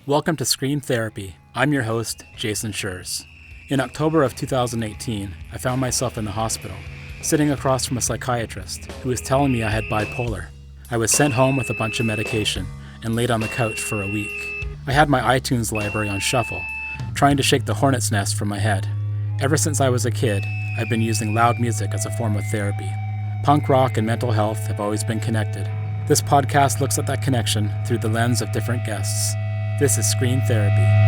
Welcome to Scream Therapy. I'm your host, Jason Schreurs. In October of 2018, I found myself in the hospital, sitting across from a psychiatrist who was telling me I had bipolar. I was sent home with a bunch of medication and laid on the couch for a week. I had my iTunes library on shuffle, trying to shake the hornet's nest from my head. Ever since I was a kid, I've been using loud music as a form of therapy. Punk rock and mental health have always been connected. This podcast looks at that connection through the lens of different guests. This is Scream Therapy.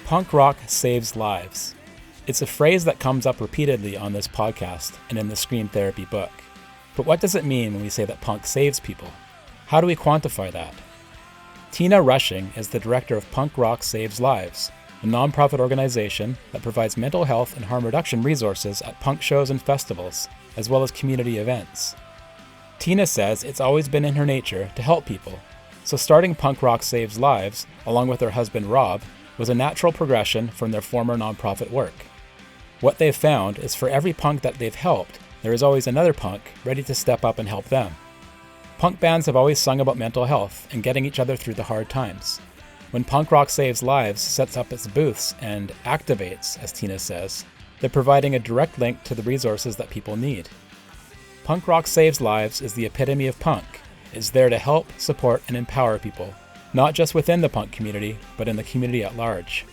Punk rock saves lives. It's a phrase that comes up repeatedly on this podcast and in the Scream Therapy book. But what does it mean when we say that punk saves people? How do we quantify that? Tina Rushing is the director of Punk Rock Saves Lives, a nonprofit organization that provides mental health and harm reduction resources at punk shows and festivals, as well as community events. Tina says it's always been in her nature to help people, so starting Punk Rock Saves Lives, along with her husband Rob, was a natural progression from their former nonprofit work. What they've found is for every punk that they've helped, there is always another punk ready to step up and help them. Punk bands have always sung about mental health and getting each other through the hard times. When Punk Rock Saves Lives sets up its booths and activates, as Tina says, they're providing a direct link to the resources that people need. Punk Rock Saves Lives is the epitome of punk. It's there to help, support, and empower people, not just within the punk community, but in the community at large.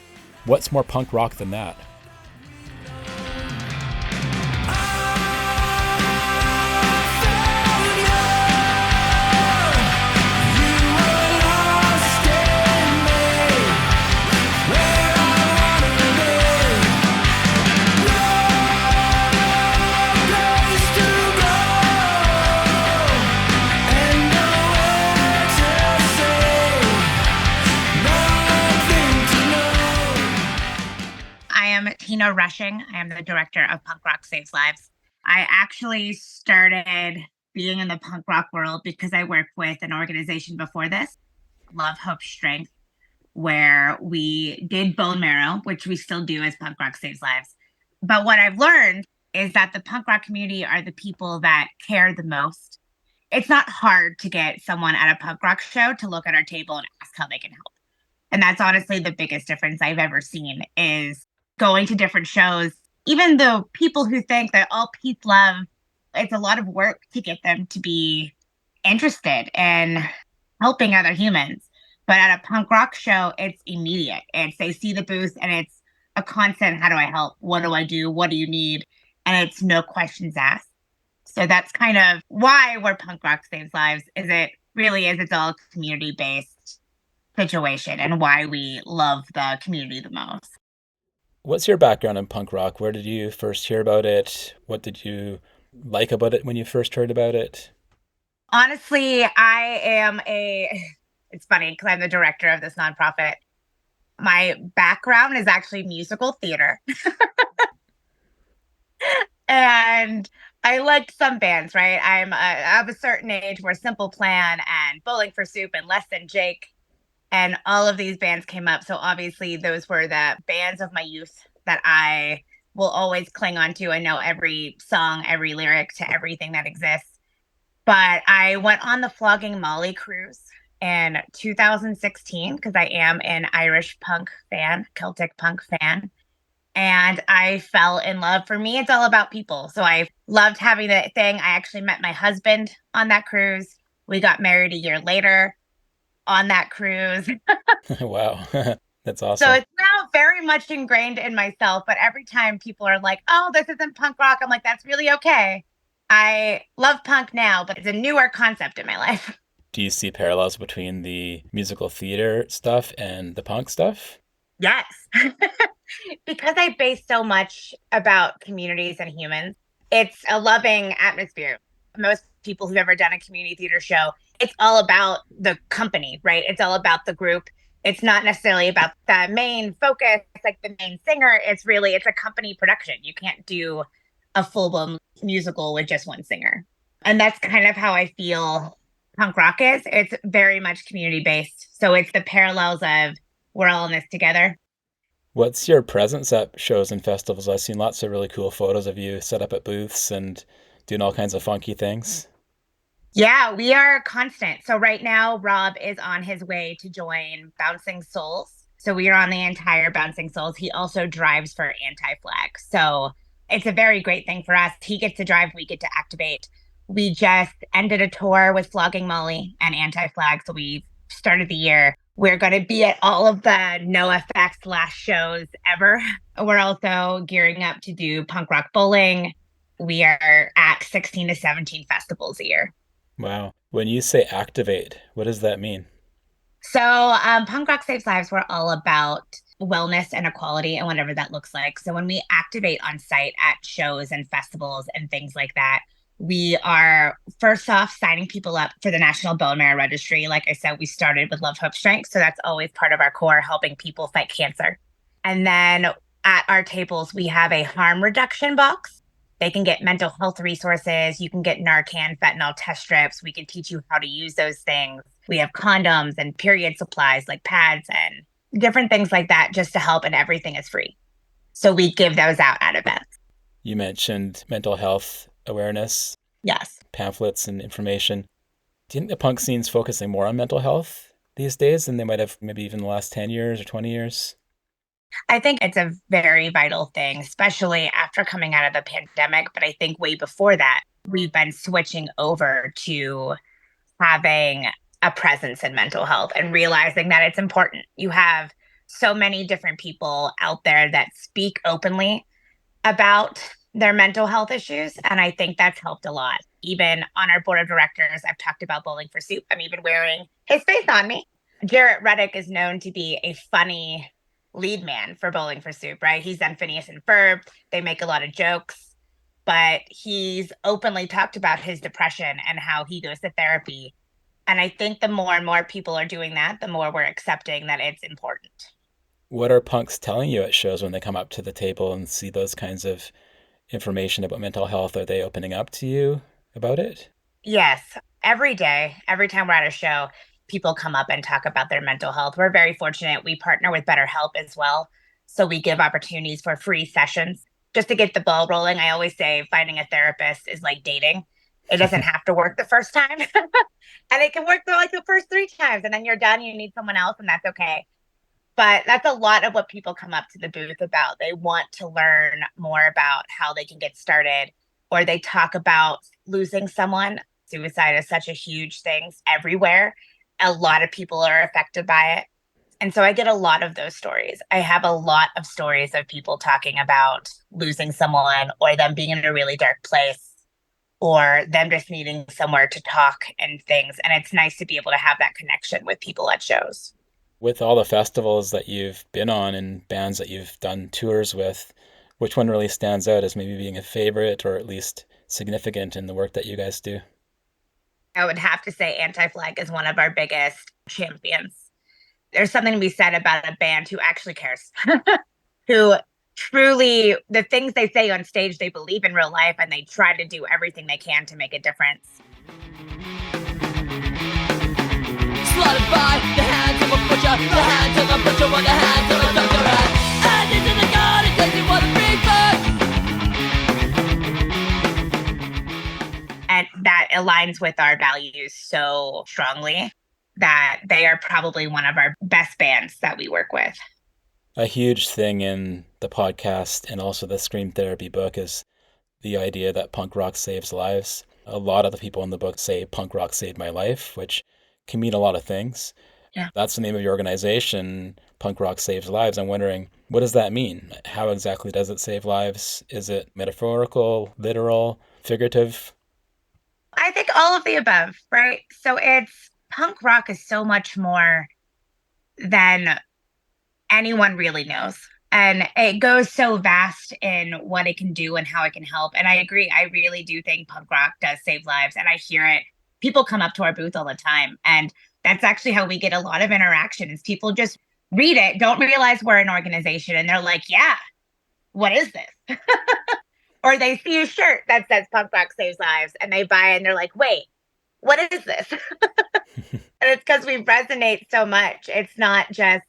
What's more punk rock than that? Tina Rushing. I am the director of Punk Rock Saves Lives. I actually started being in the punk rock world because I worked with an organization before this, Love, Hope, Strength, where we did bone marrow, which we still do as Punk Rock Saves Lives. But what I've learned is that the punk rock community are the people that care the most. It's not hard to get someone at a punk rock show to look at our table and ask how they can help. And that's honestly the biggest difference I've ever seen is going to different shows, even though people who think that all peace love, it's a lot of work to get them to be interested in helping other humans. But at a punk rock show, it's immediate. It's they see the booth and it's a constant, how do I help? What do I do? What do you need? And it's no questions asked. So that's kind of why we're Punk Rock Saves Lives, is it really is, it's all community-based situation and why we love the community the most. What's your background in punk rock? Where did you first hear about it? What did you like about it when you first heard about it? Honestly, it's funny because I'm the director of this nonprofit. My background is actually musical theater. And I liked some bands, right? I'm of a certain age where Simple Plan and Bowling for Soup and Less Than Jake and all of these bands came up. So obviously those were the bands of my youth that I will always cling on to. I know every song, every lyric to everything that exists. But I went on the Flogging Molly cruise in 2016 because I am an Irish punk fan, Celtic punk fan. And I fell in love. For me, it's all about people. So I loved having that thing. I actually met my husband on that cruise. We got married a year later on that cruise. Wow, that's awesome. So it's now very much ingrained in myself, but every time people are like, oh, this isn't punk rock, I'm like, that's really okay. I love punk now, but it's a newer concept in my life. Do you see parallels between the musical theater stuff and the punk stuff? Yes. Because I base so much about communities and humans, it's a loving atmosphere. Most people who've ever done a community theater show, it's all about the company, right? It's all about the group. It's not necessarily about the main focus, like the main singer. It's a company production. You can't do a full-blown musical with just one singer. And that's kind of how I feel punk rock is. It's very much community based. So it's the parallels of we're all in this together. What's your presence at shows and festivals? I've seen lots of really cool photos of you set up at booths and doing all kinds of funky things. Yeah, we are constant. So right now, Rob is on his way to join Bouncing Souls. So we are on the entire Bouncing Souls. He also drives for Anti Flag. So it's a very great thing for us. He gets to drive, we get to activate. We just ended a tour with Flogging Molly and Anti Flag. So we started the year. We're going to be at all of the No Effects last shows ever. We're also gearing up to do punk rock bowling. We are at 16 to 17 festivals a year. Wow. When you say activate, what does that mean? So, Punk Rock Saves Lives, we're all about wellness and equality and whatever that looks like. So, when we activate on site at shows and festivals and things like that, we are first off signing people up for the National Bone Marrow Registry. Like I said, we started with Love, Hope, Strength. So, that's always part of our core, helping people fight cancer. And then at our tables, we have a harm reduction box. They can get mental health resources. You can get Narcan, fentanyl test strips. We can teach you how to use those things. We have condoms and period supplies like pads and different things like that just to help, and everything is free. So we give those out at events. You mentioned mental health awareness, Yes. pamphlets, and information. Do you think the punk scene's focusing more on mental health these days than they might have maybe even the last 10 years or 20 years? I think it's a very vital thing, especially after coming out of the pandemic. But I think way before that, we've been switching over to having a presence in mental health and realizing that it's important. You have so many different people out there that speak openly about their mental health issues. And I think that's helped a lot. Even on our board of directors, I've talked about Bowling for Soup. I'm even wearing his face on me. Jarrett Reddick is known to be a funny lead man for Bowling for Soup, right? He's done Phineas and Ferb. They make a lot of jokes, but he's openly talked about his depression and how he goes to therapy. And I think the more and more people are doing that, the more we're accepting that it's important. What are punks telling you at shows when they come up to the table and see those kinds of information about mental health? Are they opening up to you about it? Yes, every day, every time we're at a show, people come up and talk about their mental health. We're very fortunate. We partner with BetterHelp as well. So we give opportunities for free sessions just to get the ball rolling. I always say finding a therapist is like dating. It doesn't have to work the first time. And it can work for like the first three times. And then you're done. You need someone else, and that's okay. But that's a lot of what people come up to the booth about. They want to learn more about how they can get started, or they talk about losing someone. Suicide is such a huge thing everywhere. A lot of people are affected by it. And so I get a lot of those stories. I have a lot of stories of people talking about losing someone or them being in a really dark place or them just needing somewhere to talk and things. And it's nice to be able to have that connection with people at shows. With all the festivals that you've been on and bands that you've done tours with, which one really stands out as maybe being a favorite or at least significant in the work that you guys do? I would have to say Anti Flag is one of our biggest champions. There's something to be said about a band who actually cares, who truly, the things they say on stage, they believe in real life and they try to do everything they can to make a difference. Slaughtered by the hands of a butcher, the hands of a butcher, or the hands of a doctor, and into the garden, taking what a big bird. And that aligns with our values so strongly that they are probably one of our best bands that we work with. A huge thing in the podcast and also the Scream Therapy book is the idea that punk rock saves lives. A lot of the people in the book say punk rock saved my life, which can mean a lot of things. Yeah. That's the name of your organization, Punk Rock Saves Lives. I'm wondering, what does that mean? How exactly does it save lives? Is it metaphorical, literal, figurative? I think all of the above, right? So it's punk rock is so much more than anyone really knows. And it goes so vast in what it can do and how it can help. And I agree. I really do think punk rock does save lives. And I hear it. People come up to our booth all the time. And That's actually how we get a lot of interaction is people just read it, don't realize we're an organization, and they're like, yeah, what is this? Or they see a shirt that says Punk Rock Saves Lives and they buy it and they're like, wait, what is this? And it's because we resonate so much. It's not just,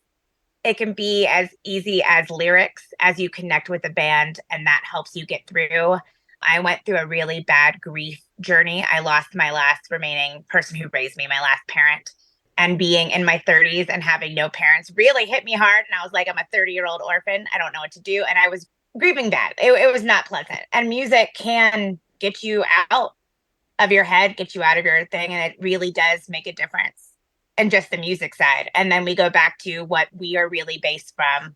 it can be as easy as lyrics as you connect with a band and that helps you get through. I went through a really bad grief journey. I lost my last remaining person who raised me, my last parent. And being in my 30s and having no parents really hit me hard. And I was like, I'm a 30-year-old orphan. I don't know what to do. And I was grieving bad. It was not pleasant. And music can get you out of your head, get you out of your thing. And it really does make a difference in just the music side. And then we go back to what we are really based from.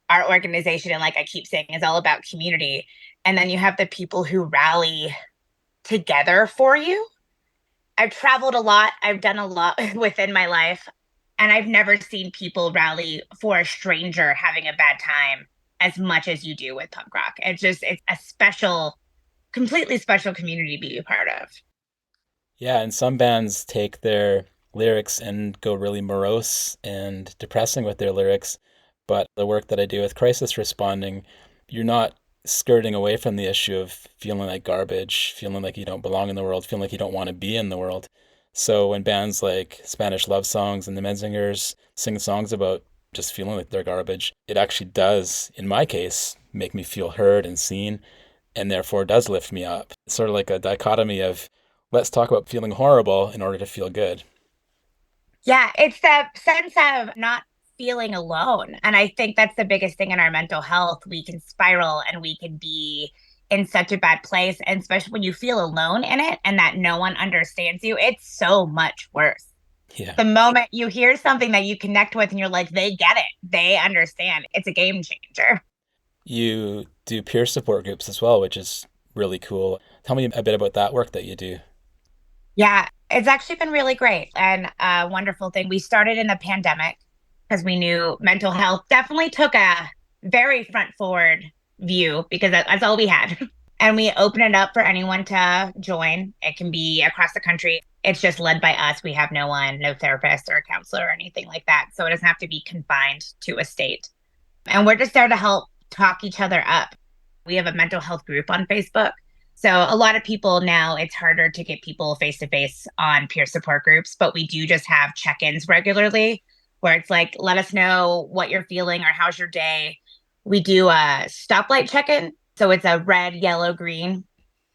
Our organization, and like I keep saying, is all about community. And then you have the people who rally together for you. I've traveled a lot. I've done a lot within my life. And I've never seen people rally for a stranger having a bad time as much as you do with punk rock. It's a special, completely special community to be a part of. Yeah, and some bands take their lyrics and go really morose and depressing with their lyrics. But the work that I do with crisis responding, you're not skirting away from the issue of feeling like garbage, feeling like you don't belong in the world, feeling like you don't want to be in the world. So when bands like Spanish Love Songs and the Menzingers sing songs about just feeling like they're garbage, it actually does, in my case, make me feel heard and seen, and therefore does lift me up. It's sort of like a dichotomy of let's talk about feeling horrible in order to feel good. Yeah, it's the sense of not feeling alone. And I think that's the biggest thing in our mental health. We can spiral and we can be in such a bad place. And especially when you feel alone in it and that no one understands you, it's so much worse. Yeah. The moment you hear something that you connect with and you're like, they get it, they understand, it's a game changer. You do peer support groups as well, which is really cool. Tell me a bit about that work that you do. Yeah, it's actually been really great and a wonderful thing. We started in the pandemic because we knew mental health definitely took a very front forward view because that's all we had. And we open it up for anyone to join. It can be across the country. It's just led by us. We have no one, no therapist or a counselor or anything like that. So it doesn't have to be confined to a state. And we're just there to help talk each other up. We have a mental health group on Facebook. So a lot of people now, it's harder to get people face to face on peer support groups, but we do just have check-ins regularly where it's like, let us know what you're feeling or how's your day. We do a stoplight check-in. So it's a red, yellow, green.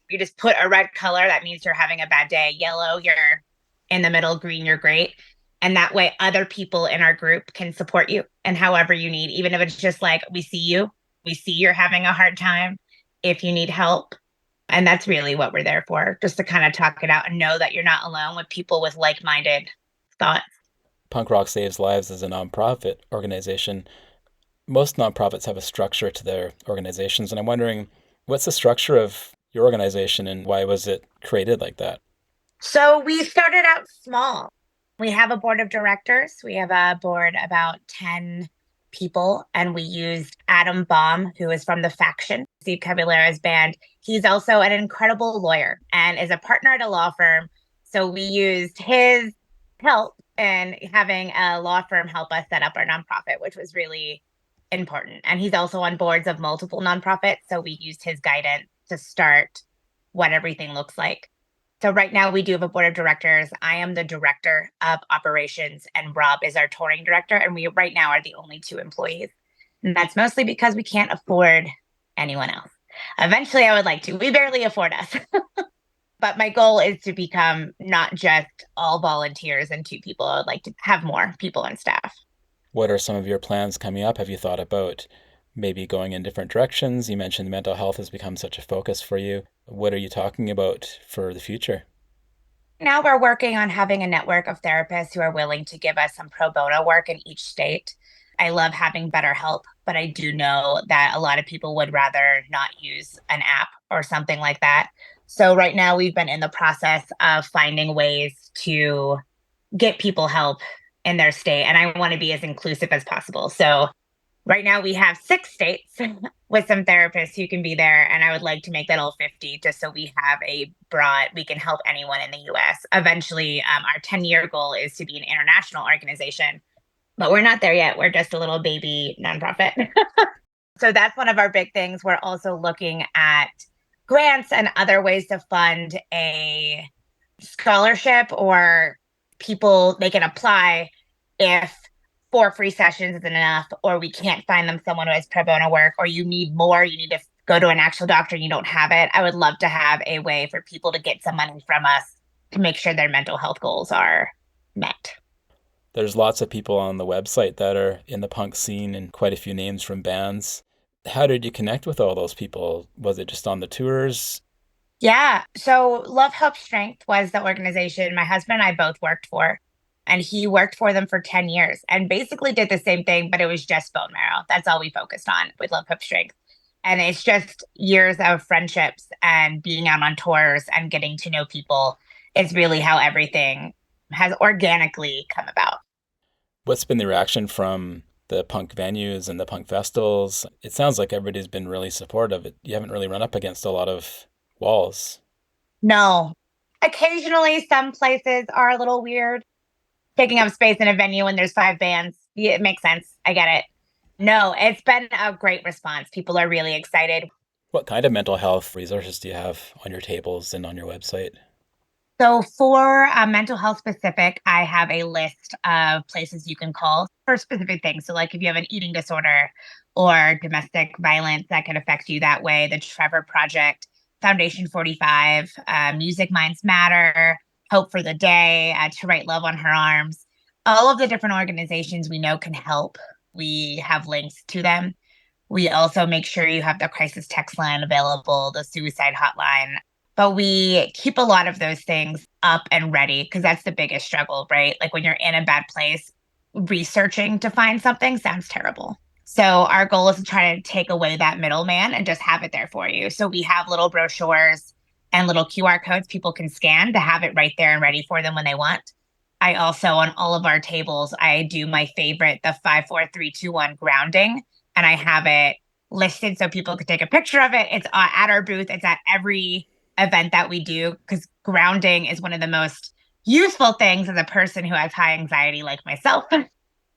You just put a red color, that means you're having a bad day. Yellow, you're in the middle, green, you're great. And that way other people in our group can support you and however you need, even if it's just like, we see you, we see you're having a hard time. If you need help, and that's really what we're there for, just to kind of talk it out and know that you're not alone with people with like-minded thoughts. Punk Rock Saves Lives is a nonprofit organization. Most nonprofits have a structure to their organizations, and I'm wondering what's the structure of your organization and why was it created like that? So we started out small. We have a board of directors. We have a board about 10 people, and we used Adam Baum, who is from The Faction, Steve Caballera's band. He's also an incredible lawyer and is a partner at a law firm. So we used his help in having a law firm help us set up our nonprofit, which was really important. And he's also on boards of multiple nonprofits. So we used his guidance to start what everything looks like. So right now we do have a board of directors. I am the director of operations and Rob is our touring director. And we right now are the only two employees. And that's mostly because we can't afford anyone else. Eventually I would like to. We barely afford us. But my goal is to become not just all volunteers and two people. I would like to have more people on staff. What are some of your plans coming up? Have you thought about maybe going in different directions? You mentioned mental health has become such a focus for you. What are you talking about for the future? Now we're working on having a network of therapists who are willing to give us some pro bono work in each state. I love having better help, but I do know that a lot of people would rather not use an app or something like that. So right now we've been in the process of finding ways to get people help in their state. And I want to be as inclusive as possible. So Right now, we have 6 states with some therapists who can be there, and I would like to make that all 50 just so we have a broad, we can help anyone in the US. Eventually, our 10-year goal is to be an international organization, but we're not there yet. We're just a little baby nonprofit. So that's one of our big things. We're also looking at grants and other ways to fund a scholarship or people they can apply if 4 free sessions isn't enough, or we can't find them someone who has pro bono work, or you need more, you need to go to an actual doctor and you don't have it. I would love to have a way for people to get some money from us to make sure their mental health goals are met. There's lots of people on the website that are in the punk scene and quite a few names from bands. How did you connect with all those people? Was it just on the tours? Yeah. So Love, Hope, Strength was the organization my husband and I both worked for. And he worked for them for 10 years and basically did the same thing, but it was just bone marrow. That's all we focused on with Love, Hope, Strength. And it's just years of friendships and being out on tours and getting to know people is really how everything has organically come about. What's been the reaction from the punk venues and the punk festivals? It sounds like everybody's been really supportive. You haven't really run up against a lot of walls. No. Occasionally, some places are a little weird. Taking up space in a venue when there's 5 bands. Yeah, it makes sense. I get it. No, it's been a great response. People are really excited. What kind of mental health resources do you have on your tables and on your website? So, for mental health specific, I have a list of places you can call for specific things. So, like if you have an eating disorder or domestic violence that can affect you that way, the Trevor Project, Foundation 45, Music Minds Matter, Hope for the Day, To Write Love on Her Arms, all of the different organizations we know can help. We have links to them. We also make sure you have the crisis text line available, the suicide hotline, but we keep a lot of those things up and ready because that's the biggest struggle, right? Like when you're in a bad place, researching to find something sounds terrible. So our goal is to try to take away that middleman and just have it there for you. So we have little brochures and little QR codes people can scan to have it right there and ready for them when they want. I also, on all of our tables, I do my favorite, the 5, 4, 3, 2, 1 grounding, and I have it listed so people could take a picture of it. It's at our booth. It's at every event that we do because grounding is one of the most useful things as a person who has high anxiety like myself.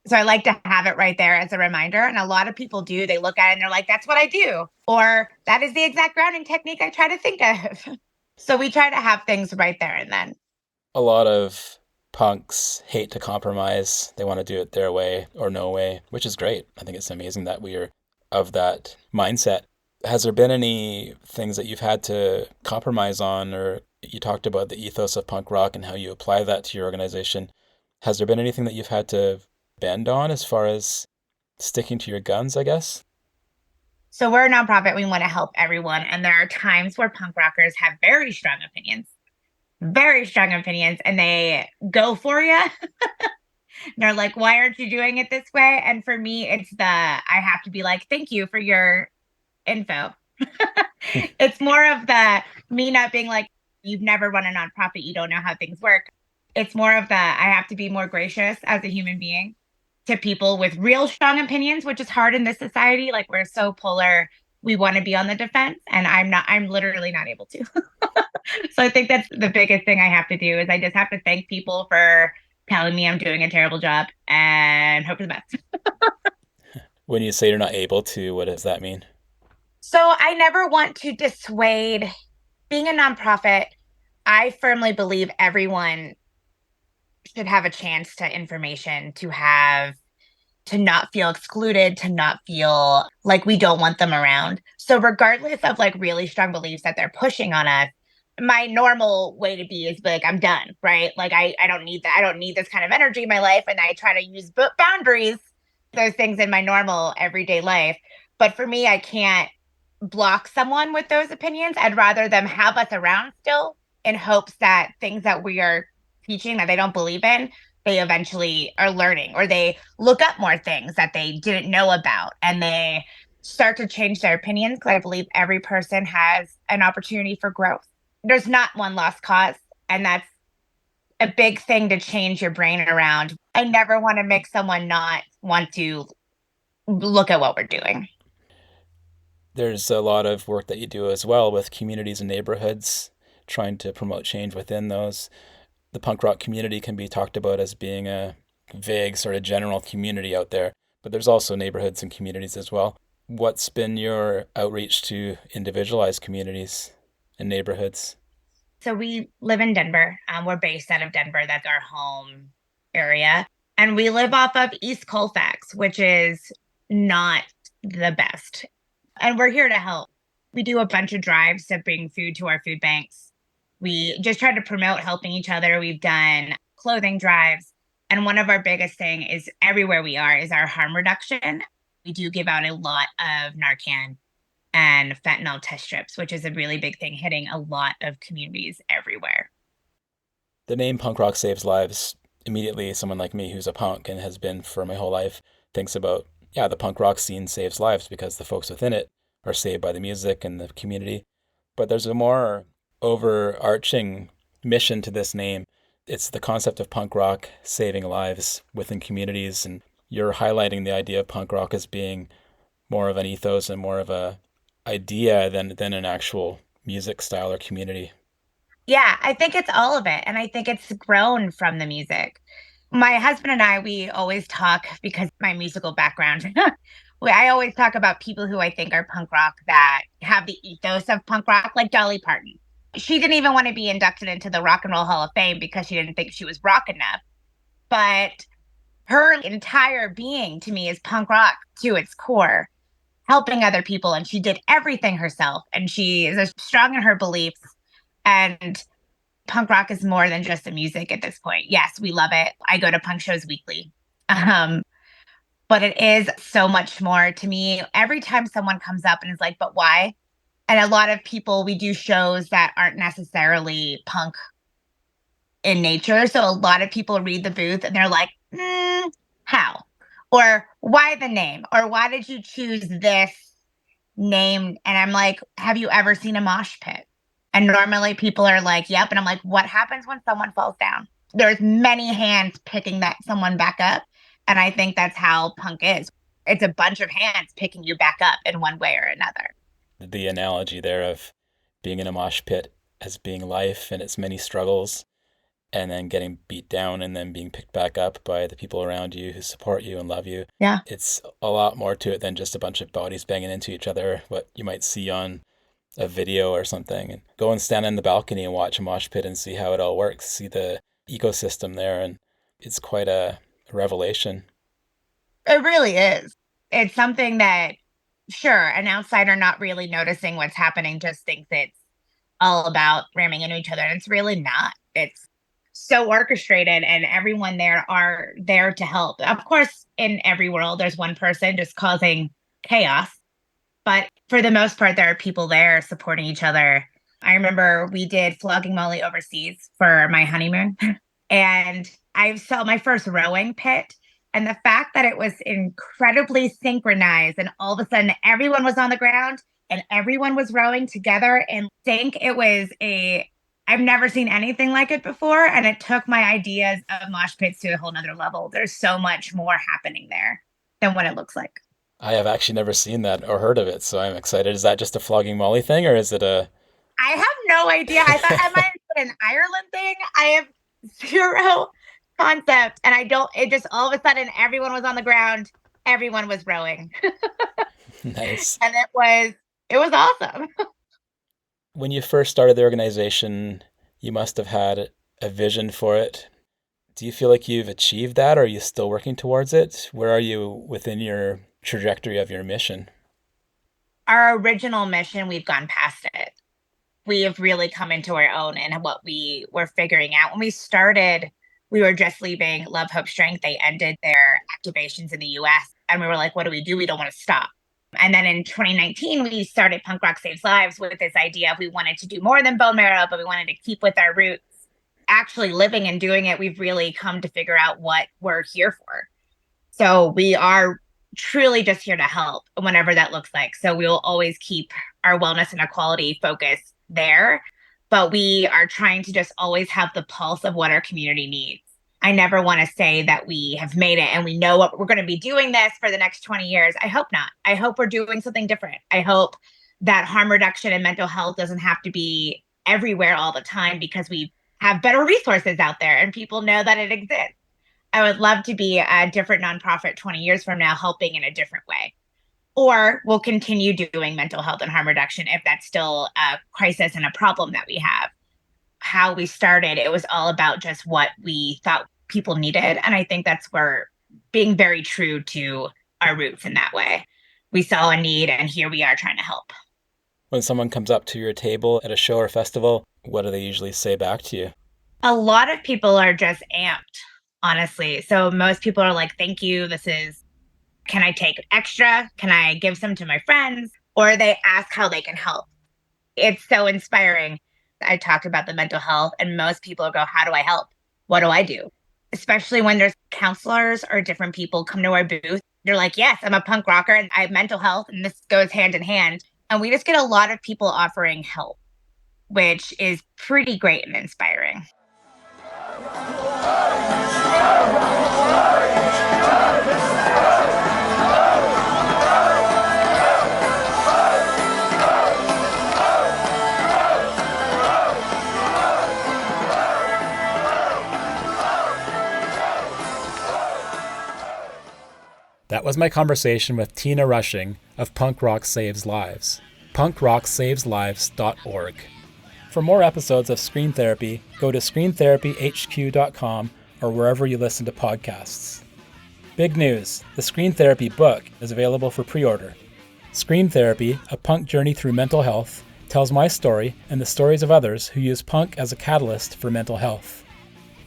So I like to have it right there as a reminder. And a lot of people do. They look at it and they're like, that's what I do. Or that is the exact grounding technique I try to think of. So we try to have things right there and then. A lot of punks hate to compromise. They want to do it their way or no way, which is great. I think it's amazing that we are of that mindset. Has there been any things that you've had to compromise on, or you talked about the ethos of punk rock and how you apply that to your organization? Has there been anything that you've had to bend on as far as sticking to your guns, I guess? So we're a nonprofit. We want to help everyone. And there are times where punk rockers have very strong opinions, and they go for you. They're like, why aren't you doing it this way? And for me, I have to be like, thank you for your info. It's more of the me not being like, you've never run a nonprofit, you don't know how things work. It's more of the I have to be more gracious as a human being to people with real strong opinions, which is hard in this society. Like we're so polar, we want to be on the defense, and I'm literally not able to. So I think that's the biggest thing I have to do is I just have to thank people for telling me I'm doing a terrible job and hope for the best. When you say you're not able to, what does that mean? So I never want to dissuade being a nonprofit. I firmly believe everyone should have a chance to information, to not feel excluded, to not feel like we don't want them around. So regardless of like really strong beliefs that they're pushing on us, my normal way to be is like, I'm done, right? Like I don't need that. I don't need this kind of energy in my life. And I try to use boundaries, those things in my normal everyday life. But for me, I can't block someone with those opinions. I'd rather them have us around still in hopes that things that we are teaching that they don't believe in, they eventually are learning or they look up more things that they didn't know about and they start to change their opinions because I believe every person has an opportunity for growth. There's not one lost cause, and that's a big thing to change your brain around. I never want to make someone not want to look at what we're doing. There's a lot of work that you do as well with communities and neighborhoods, trying to promote change within those. The punk rock community can be talked about as being a vague sort of general community out there, but there's also neighborhoods and communities as well. What's been your outreach to individualized communities and neighborhoods? So we live in Denver. We're based out of Denver. That's our home area. And we live off of East Colfax, which is not the best. And we're here to help. We do a bunch of drives to bring food to our food banks. We just try to promote helping each other. We've done clothing drives. And one of our biggest thing is everywhere we are is our harm reduction. We do give out a lot of Narcan and fentanyl test strips, which is a really big thing hitting a lot of communities everywhere. The name Punk Rock Saves Lives, immediately someone like me who's a punk and has been for my whole life thinks about, yeah, the punk rock scene saves lives because the folks within it are saved by the music and the community. But there's a more overarching mission to this name. It's the concept of punk rock saving lives within communities, and you're highlighting the idea of punk rock as being more of an ethos and more of a idea than an actual music style or community. Yeah, I think it's all of it. And I think it's grown from the music. My husband and I, we always talk because my musical background. I always talk about people who I think are punk rock that have the ethos of punk rock, like Dolly Parton. She didn't even want to be inducted into the Rock and Roll Hall of Fame because she didn't think she was rock enough. But her entire being to me is punk rock to its core, helping other people. And she did everything herself. And she is strong in her beliefs. And punk rock is more than just the music at this point. Yes, we love it. I go to punk shows weekly. Um, but it is so much more to me. Every time someone comes up and is like, but why? And a lot of people, we do shows that aren't necessarily punk in nature. So a lot of people read the booth and they're like, how? Or why the name? Or why did you choose this name? And I'm like, have you ever seen a mosh pit? And normally people are like, yep. And I'm like, what happens when someone falls down? There's many hands picking that someone back up. And I think that's how punk is. It's a bunch of hands picking you back up in one way or another. The analogy there of being in a mosh pit as being life and its many struggles, and then getting beat down and then being picked back up by the people around you who support you and love you. Yeah. It's a lot more to it than just a bunch of bodies banging into each other, what you might see on a video or something. And go and stand in the balcony and watch a mosh pit and see how it all works, see the ecosystem there. And it's quite a revelation. It really is. It's something that, sure, an outsider not really noticing what's happening just thinks it's all about ramming into each other. And it's really not. It's so orchestrated and everyone there are there to help. Of course, in every world, there's one person just causing chaos. But for the most part, there are people there supporting each other. I remember we did Flogging Molly overseas for my honeymoon. And I saw my first rowing pit. And the fact that it was incredibly synchronized and all of a sudden everyone was on the ground and everyone was rowing together in sync, I've never seen anything like it before. And it took my ideas of mosh pits to a whole nother level. There's so much more happening there than what it looks like. I have actually never seen that or heard of it, so I'm excited. Is that just a Flogging Molly thing, or is it a? I have no idea. I thought I might have an Ireland thing. I have zero concept. And I don't, it just all of a sudden everyone was on the ground, everyone was rowing. Nice. And it was awesome. When you first started the organization, you must have had a vision for it. Do you feel like you've achieved that, or are you still working towards it? Where are you within your trajectory of your mission? Our original mission, we've gone past it. We have really come into our own and what we were figuring out. When we started, we were just leaving Love, Hope, Strength. They ended their activations in the US. And we were like, what do? We don't want to stop. And then in 2019, we started Punk Rock Saves Lives with this idea of we wanted to do more than bone marrow, but we wanted to keep with our roots. Actually living and doing it, we've really come to figure out what we're here for. So we are truly just here to help whenever that looks like. So we will always keep our wellness and equality focus there. But we are trying to just always have the pulse of what our community needs. I never want to say that we have made it and we know what we're going to be doing this for the next 20 years. I hope not. I hope we're doing something different. I hope that harm reduction and mental health doesn't have to be everywhere all the time because we have better resources out there and people know that it exists. I would love to be a different nonprofit 20 years from now, helping in a different way. Or we'll continue doing mental health and harm reduction if that's still a crisis and a problem that we have. How we started, it was all about just what we thought people needed. And I think that's where being very true to our roots in that way. We saw a need and here we are trying to help. When someone comes up to your table at a show or festival, what do they usually say back to you? A lot of people are just amped, honestly. So most people are like, thank you. Can I take extra? Can I give some to my friends? Or they ask how they can help. It's so inspiring. I talked about the mental health and most people go, how do I help? What do I do? Especially when there's counselors or different people come to our booth. They're like, yes, I'm a punk rocker and I have mental health and this goes hand in hand. And we just get a lot of people offering help, which is pretty great and inspiring. That was my conversation with Tina Rushing of Punk Rock Saves Lives, punkrocksaveslives.org. For more episodes of Screen Therapy, go to screentherapyhq.com or wherever you listen to podcasts. Big news, the Screen Therapy book is available for pre-order. Screen Therapy, A Punk Journey Through Mental Health, tells my story and the stories of others who use punk as a catalyst for mental health.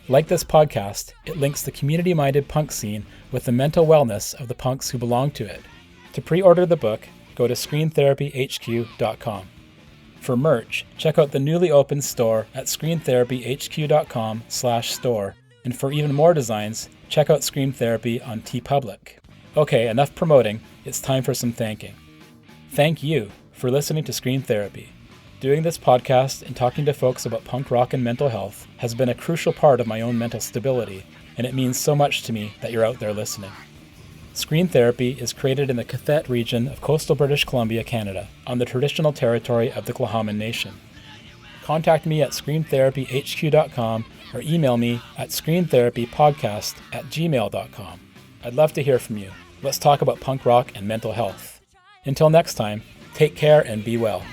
Like this podcast, it links the community-minded punk scene with the mental wellness of the punks who belong to it. To pre-order the book, go to screentherapyhq.com. For merch, check out the newly opened store at screentherapyhq.com/store. And for even more designs, check out Scream Therapy on TeePublic. Okay, enough promoting. It's time for some thanking. Thank you for listening to Scream Therapy. Doing this podcast and talking to folks about punk rock and mental health has been a crucial part of my own mental stability, and it means so much to me that you're out there listening. Screen Therapy is created in the Cathet region of coastal British Columbia, Canada, on the traditional territory of the Tla'amin Nation. Contact me at screentherapyhq.com or email me at screentherapypodcast@gmail.com. I'd love to hear from you. Let's talk about punk rock and mental health. Until next time, take care and be well.